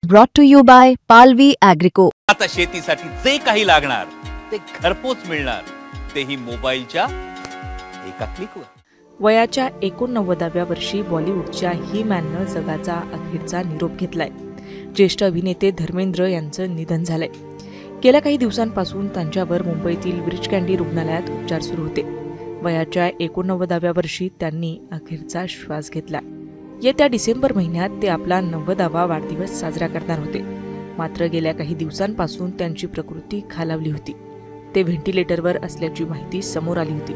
Brought to you by Palvi Agrico. आता शेतीसाठी जे काही लागणार ते घरपोच मिळणार, तेही मोबाईलच्या एका क्लिकवर. वयाच्या 89व्या वर्षी बॉलिवूडच्या ही मॅननं जगाचा अखेरचा निरोप घेतलाय. ज्येष्ठ अभिनेते धर्मेंद्र यांचं निधन झालंय. गेल्या काही दिवसांपासून त्यांच्यावर मुंबईतील ब्रीच कँडी रुग्णालयात उपचार सुरू होते. वयाच्या 89व्या वर्षी त्यांनी अखेरचा श्वास घेतला. येत्या डिसेंबर महिन्यात ते आपला 90वा वाढदिवस साजरा करणार होते. मात्र गेल्या काही दिवसांपासून त्यांची प्रकृती खालावली होती. ते व्हेंटिलेटरवर असल्याची माहिती समोर आली होती.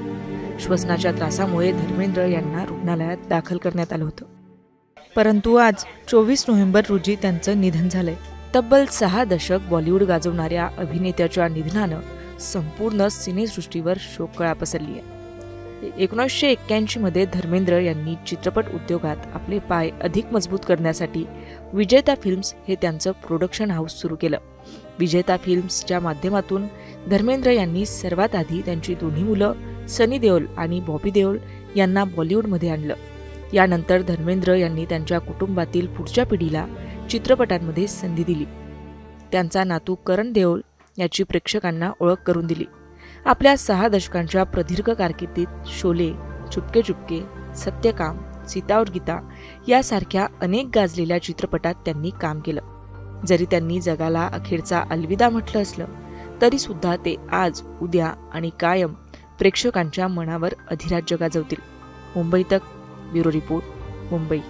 श्वसनाच्या त्रासामुळे धर्मेंद्र यांना रुग्णालयात दाखल करण्यात आलं होतं. परंतु आज 24 नोव्हेंबर रोजी त्यांचं निधन झालंय. तब्बल 6 दशक बॉलिवूड गाजवणाऱ्या अभिनेत्याच्या निधनानं संपूर्ण सिनेसृष्टीवर शोककळा पसरली आहे. 1981 मध्ये धर्मेंद्र यांनी चित्रपट उद्योगात आपले पाय अधिक मजबूत करण्यासाठी विजेता फिल्म्स हे त्यांचं प्रोडक्शन हाऊस सुरू केलं. विजेता फिल्म्सच्या माध्यमातून धर्मेंद्र यांनी सर्वात आधी त्यांची दोन्ही मुलं सनी देओल आणि बॉबी देओल यांना बॉलिवूडमध्ये आणलं. यानंतर धर्मेंद्र यांनी त्यांच्या कुटुंबातील पुढच्या पिढीला चित्रपटांमध्ये संधी दिली. त्यांचा नातू करण देओल याची प्रेक्षकांना ओळख करून दिली. आपल्या 6 दशकांच्या प्रदीर्घ कारकिर्दीत शोले, चुपके चुपके, सत्यकाम, सीता और गीता यासारख्या अनेक गाजलेल्या चित्रपटात त्यांनी काम केलं. जरी त्यांनी जगाला अखेरचा अलविदा म्हटलं असलं तरी सुद्धा ते आज, उद्या आणि कायम प्रेक्षकांच्या मनावर अधिराज्य गाजवतील. मुंबई तक, ब्युरो रिपोर्ट, मुंबई.